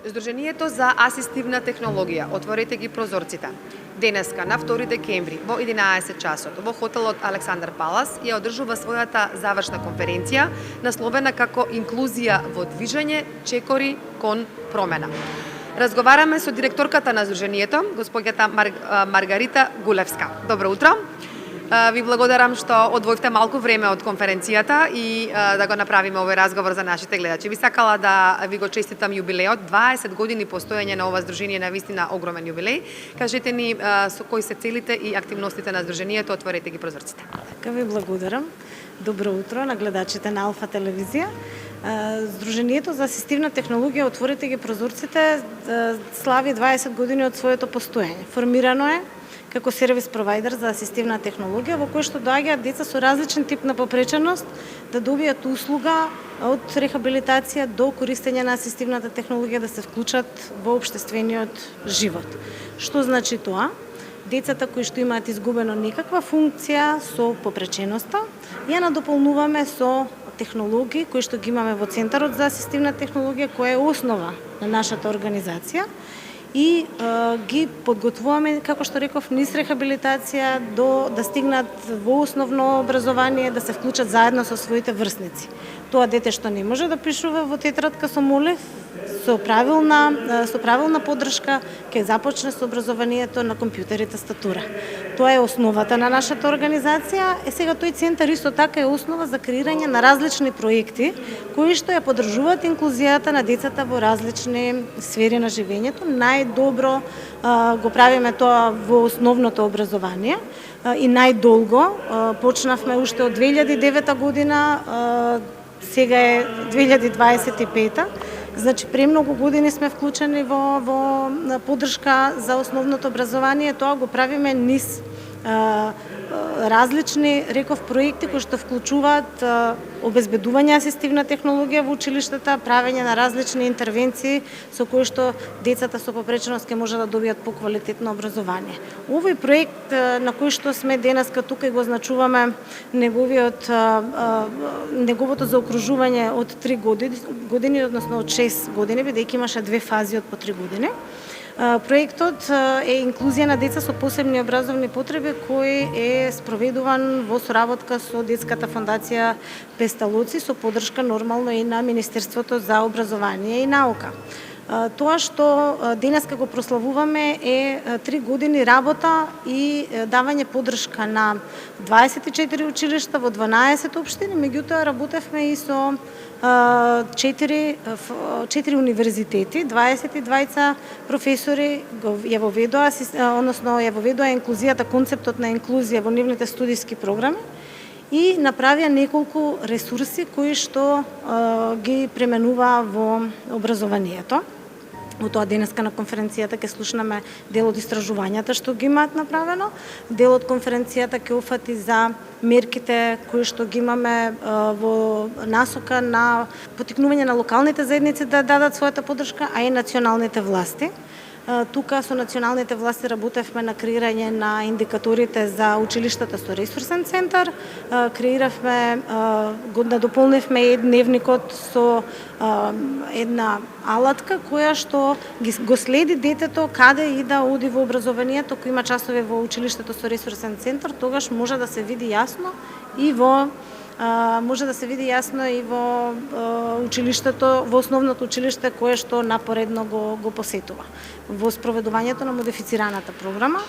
Здруженијето за асистивна технологија Отворете ги прозорците. Денеска на 2 декември во 11 часот во хотелот Александар Палас ја одржува својата завршна конференција насловена како Инклузија во движење, чекори кон промена. Разговараме со директорката на Здруженијето, господјата Маргарита Гулевска. Добро утро. Ви благодарам што одвоивте малку време од конференцијата и да го направиме овој разговор за нашите гледачи. Би сакала да ви го честитам јубилеот, 20 години постоење на ова здружение, на вистина огромен јубилеј. Кажете ни со кои се целите и активностите на здруженијето, Отворете ги прозорците. Така ви благодарам. Добро утро на гледачите на Алфа телевизија. Здруженијето за асистивна технологија Отворете ги прозорците слави 20 години од своето постоење. Формирано е како сервис провайдер за асистивна технологија во кој што доаѓаат деца со различен тип на попреченост да добијат услуга од рехабилитација до користење на асистивната технологија да се вклучат во општествениот живот. Што значи тоа? Децата кои што имаат изгубено некаква функција со попреченоста, ја надополнуваме со технологии кои што ги имаме во Центарот за асистивна технологија, која е основа на нашата организација, и ги подготвуваме, како што реков, низ рехабилитација до да стигнат во основно образование, да се вклучат заедно со своите врсници. Тоа дете што не може да пишува во тетрадка со молив, со правилна поддршка ќе започне со образованието на компјутер и тастатура. Тоа е основата на нашата организација. Сега тој центар исто така е основа за креирање на различни проекти кои што ја поддржуваат инклузијата на децата во различни сфери на живењето. Најдобро го правиме тоа во основното образование и најдолго почнавме уште од 2009 година, сега е 2025. Значи, премногу години сме вклучени во поддршка за основното образование. Тоа го правиме низ различни, реков, проекти кои што вклучуваат обезбедување асистивна технологија во училиштата, правење на различни интервенции со кои што децата со попреченост ќе може да добијат поквалитетно образование. Овој проект на кој што сме денеска тука и го значуваме неговото заокружување од 3 години, односно од 6 години, бидејќи имаше 2 фази од по 3 години. Проектот е инклузија на деца со посебни образовни потреби кој е спроведуван во соработка со Детската фондација Песталоци со поддршка нормално и на Министерството за образование и наука. Тоа што денеска го прославуваме е 3 години работа и давање поддршка на 24 училишта во 12 општини, меѓутоа работевме и со 4 универзитети, 22 професори ја воведоа инклузијата, концептот на инклузија во нивните студиски програми и направија неколку ресурси кои што ги пременува во образованието. Во тоа денеска на конференцијата ќе слушнеме дел од истражувањата што ги имаат направено, дел од конференцијата ќе уфати за мерките кои што ги имаме во насока на поттикнување на локалните заедници да дадат својата поддршка, а и националните власти. Тука со националните власти работевме на креирање на индикаторите за училиштата со ресурсен центар, го надополнивме дневникот со една алатка која што го следи детето каде и да оди во образованието, кој има часови во училиштето со ресурсен центар, тогаш може да се види јасно и во училиштето, во основното училиште кое што напоредно го посетува. Во спроведувањето на модифицираната програма,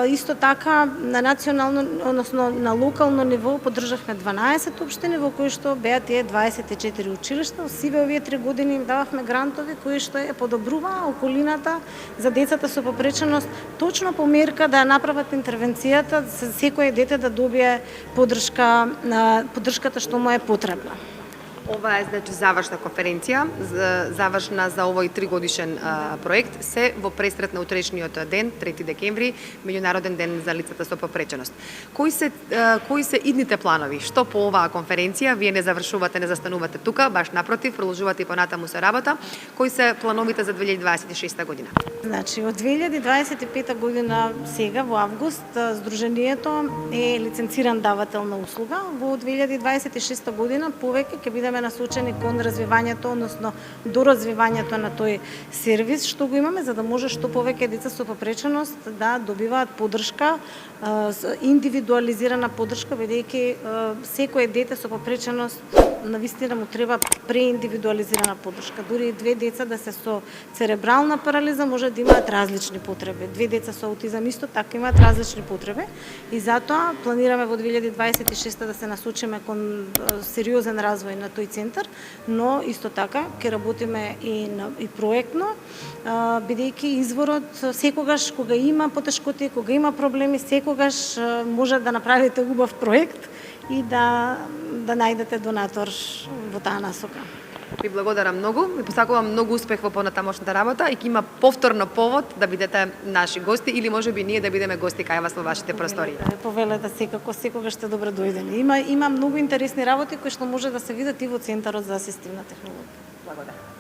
исто така на национално, односно на локално ниво поддржавме 12 општини во кои што беа тие 24 училишта. Сиве овие 3 години им дававме грантови кои што ја подобруваа околината за децата со попреченост, точно по мерка да направат интервенцијата за секој дете да добие поддршката што му е потребна. Ова е значи завршна конференција, завршна за овој 3-годишен проект, се во пресрет на утрешниот ден, 3 декември, меѓународен ден за лицата со попреченост. Кои се идните планови? Што по оваа конференција? Вие не завршувате, не застанувате тука, баш напротив, продолжувате и понатаму со работа. Кои се плановите за 2026 година? Значи, од 2025 година сега во август Здруженијето е лиценциран давател на услуга. Во 2026 година повеќе ќе бидеме бидеме насочени кон развивањето, односно доразвивањето на тој сервис што го имаме, за да може што повеќе деца со попреченост да добиваат поддршка, индивидуализирана поддршка, бидејќи секое дете со попреченост навистина му треба преиндивидуализирана поддршка. Дури и две деца да се со церебрална парализа може да имаат различни потреби. Две деца со аутизам исто така имаат различни потреби и затоа планираме во 2026 да се насочиме кон сериозен развој на тој центар, но исто така ќе работиме и проектно, бидејќи изворот секогаш кога има потешкоти, кога има проблеми, секогаш може да направите убав проект и да најдете донатор во таа насока. Ви благодарам многу, ви посакувам многу успех во понатамошната работа и ќе има повторно повод да бидете наши гости или можеби ние да бидеме гости кај вас во вашите простори. Повелете секако, секогаш сте добро дојдени. Има многу интересни работи кои што може да се видат и во Центарот за асистивна технологија. Благодарам.